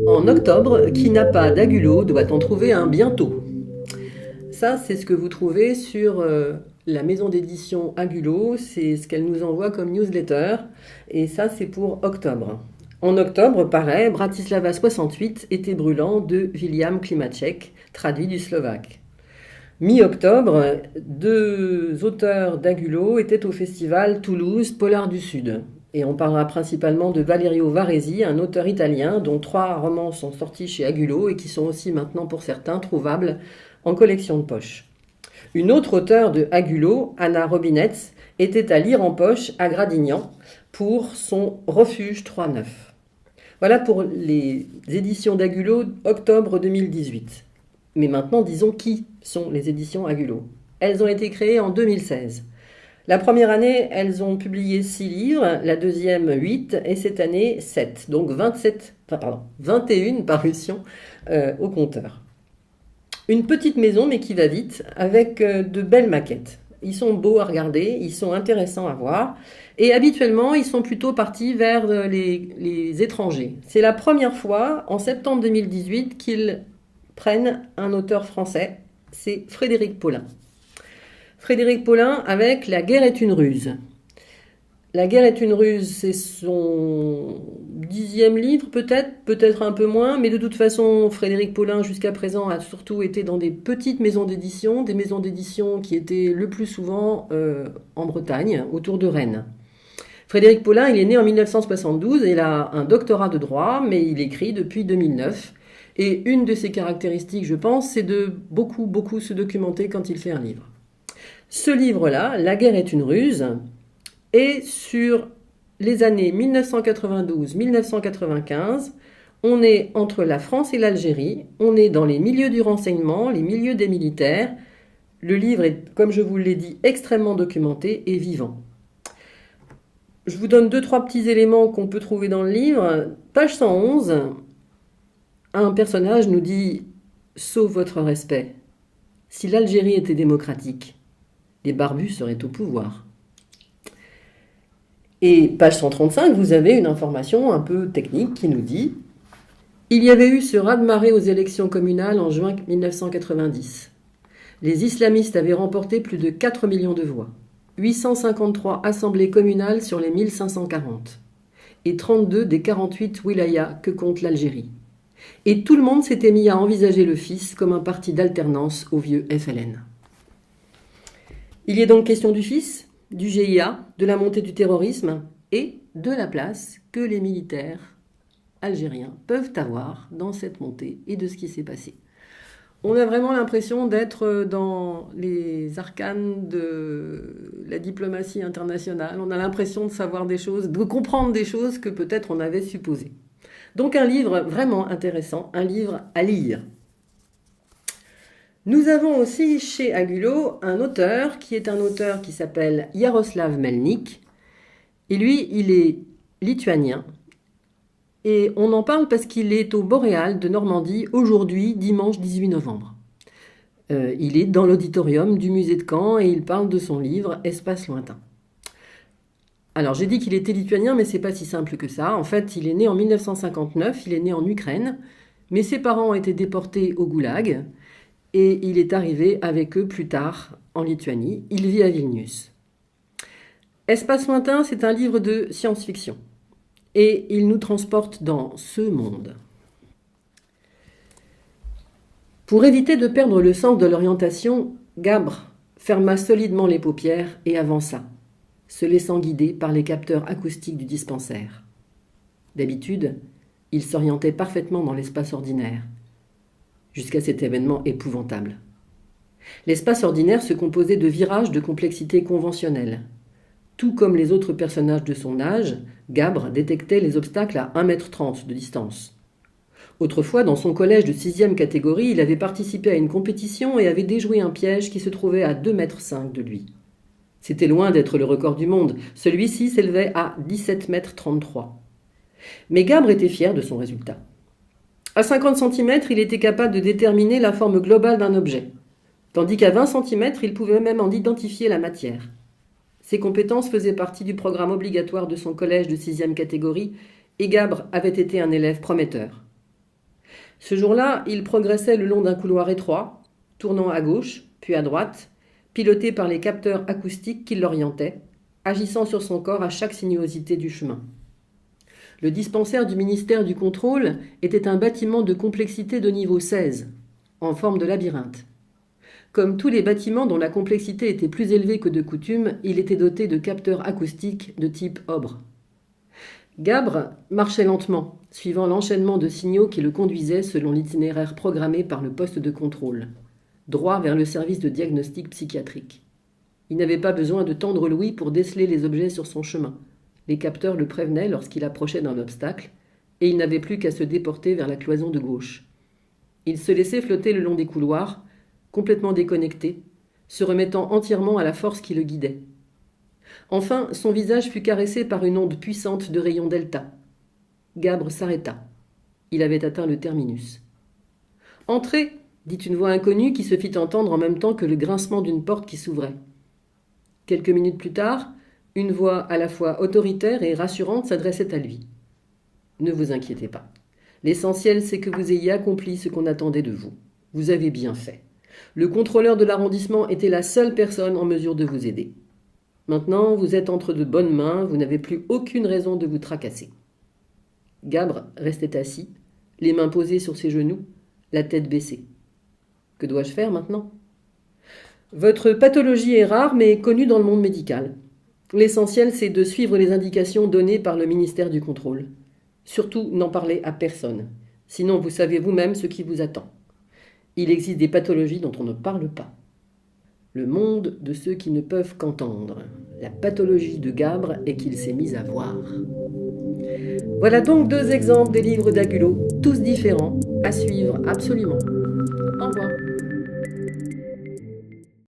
En octobre, qui n'a pas d'agulot doit en trouver un bientôt. Ça, c'est ce que vous trouvez sur la maison d'édition Agulot. C'est ce qu'elle nous envoie comme newsletter. Et ça, c'est pour octobre. En octobre, pareil, Bratislava 68, été brûlant de William Klimacek, traduit du slovaque. Mi-octobre, deux auteurs d'Agulot étaient au festival Toulouse Polar du Sud. Et on parlera principalement de Valerio Varesi, un auteur italien dont 3 romans sont sortis chez Agulot et qui sont aussi maintenant pour certains trouvables en collection de poche. Une autre auteure de Agulot, Anna Robinetz, était à lire en poche à Gradignan pour son Refuge 3-9. Voilà pour les éditions d'Agulot octobre 2018. Mais maintenant, disons qui sont les éditions Agulot. Elles ont été créées en 2016. La première année, elles ont publié 6 livres, la deuxième 8 et cette année 7. Donc 21 parutions au compteur. Une petite maison mais qui va vite avec de belles maquettes. Ils sont beaux à regarder, ils sont intéressants à voir et habituellement ils sont plutôt partis vers les étrangers. C'est la première fois en septembre 2018 qu'ils prennent un auteur français, c'est Frédéric Paulin. Frédéric Paulin avec La guerre est une ruse. La guerre est une ruse, c'est son 10e livre peut-être un peu moins, mais de toute façon, Frédéric Paulin jusqu'à présent a surtout été dans des petites maisons d'édition, des maisons d'édition qui étaient le plus souvent en Bretagne, autour de Rennes. Frédéric Paulin, il est né en 1972 et il a un doctorat de droit, mais il écrit depuis 2009. Et une de ses caractéristiques, je pense, c'est de beaucoup se documenter quand il fait un livre. Ce livre-là, La guerre est une ruse, est sur les années 1992-1995. On est entre la France et l'Algérie, on est dans les milieux du renseignement, les milieux des militaires. Le livre est, comme je vous l'ai dit, extrêmement documenté et vivant. Je vous donne 2-3 petits éléments qu'on peut trouver dans le livre. Page 111, un personnage nous dit « Sauf votre respect, si l'Algérie était démocratique, les barbus seraient au pouvoir. » Et page 135, vous avez une information un peu technique qui nous dit « Il y avait eu ce raz-de-marée aux élections communales en juin 1990. Les islamistes avaient remporté plus de 4 millions de voix, 853 assemblées communales sur les 1540, et 32 des 48 wilayas que compte l'Algérie. Et tout le monde s'était mis à envisager le FIS comme un parti d'alternance au vieux FLN. » Il y est donc question du FIS, du GIA, de la montée du terrorisme et de la place que les militaires algériens peuvent avoir dans cette montée et de ce qui s'est passé. On a vraiment l'impression d'être dans les arcanes de la diplomatie internationale. On a l'impression de savoir des choses, de comprendre des choses que peut-être on avait supposées. Donc un livre vraiment intéressant, un livre à lire. Nous avons aussi chez Agulot un auteur qui s'appelle Jaroslav Melnik. Et lui, il est lituanien. Et on en parle parce qu'il est au Boréal de Normandie aujourd'hui, dimanche 18 novembre. Il est dans l'auditorium du musée de Caen et il parle de son livre Espace lointain. Alors j'ai dit qu'il était lituanien, mais c'est pas si simple que ça. En fait, il est né en 1959, il est né en Ukraine, mais ses parents ont été déportés au Goulag et il est arrivé avec eux plus tard en Lituanie. Il vit à Vilnius. Espace lointain, c'est un livre de science-fiction et il nous transporte dans ce monde. Pour éviter de perdre le sens de l'orientation, Gabre ferma solidement les paupières et avança, se laissant guider par les capteurs acoustiques du dispensaire. D'habitude, il s'orientait parfaitement dans l'espace ordinaire, jusqu'à cet événement épouvantable. L'espace ordinaire se composait de virages de complexité conventionnelle. Tout comme les autres personnages de son âge, Gabre détectait les obstacles à 1,30 m de distance. Autrefois, dans son collège de 6e catégorie, il avait participé à une compétition et avait déjoué un piège qui se trouvait à 2,5 m de lui. C'était loin d'être le record du monde, celui-ci s'élevait à 17,33 m. Mais Gabre était fier de son résultat. À 50 cm, il était capable de déterminer la forme globale d'un objet. tandis qu'à 20 centimètres, il pouvait même en identifier la matière. Ses compétences faisaient partie du programme obligatoire de son collège de 6e catégorie et Gabre avait été un élève prometteur. Ce jour-là, il progressait le long d'un couloir étroit, tournant à gauche, puis à droite, piloté par les capteurs acoustiques qui l'orientaient, agissant sur son corps à chaque sinuosité du chemin. Le dispensaire du ministère du Contrôle était un bâtiment de complexité de niveau 16, en forme de labyrinthe. Comme tous les bâtiments dont la complexité était plus élevée que de coutume, il était doté de capteurs acoustiques de type Obre. Gabre marchait lentement, suivant l'enchaînement de signaux qui le conduisaient selon l'itinéraire programmé par le poste de contrôle, droit vers le service de diagnostic psychiatrique. Il n'avait pas besoin de tendre l'ouïe pour déceler les objets sur son chemin. Les capteurs le prévenaient lorsqu'il approchait d'un obstacle, et il n'avait plus qu'à se déporter vers la cloison de gauche. Il se laissait flotter le long des couloirs, complètement déconnecté, se remettant entièrement à la force qui le guidait. Enfin, son visage fut caressé par une onde puissante de rayons delta. Gabre s'arrêta. Il avait atteint le terminus. « Entrez !» dit une voix inconnue qui se fit entendre en même temps que le grincement d'une porte qui s'ouvrait. Quelques minutes plus tard, une voix à la fois autoritaire et rassurante s'adressait à lui. « Ne vous inquiétez pas. L'essentiel, c'est que vous ayez accompli ce qu'on attendait de vous. Vous avez bien fait. Le contrôleur de l'arrondissement était la seule personne en mesure de vous aider. Maintenant, vous êtes entre de bonnes mains, vous n'avez plus aucune raison de vous tracasser. » Gabre restait assis, les mains posées sur ses genoux, la tête baissée. « Que dois-je faire maintenant ? » « Votre pathologie est rare mais connue dans le monde médical. L'essentiel, c'est de suivre les indications données par le ministère du Contrôle. Surtout, n'en parlez à personne. Sinon, vous savez vous-même ce qui vous attend. Il existe des pathologies dont on ne parle pas. Le monde de ceux qui ne peuvent qu'entendre. La pathologie de Gabre est qu'il s'est mis à voir. Voilà donc 2 exemples des livres d'Agulo, tous différents, à suivre absolument. Au revoir.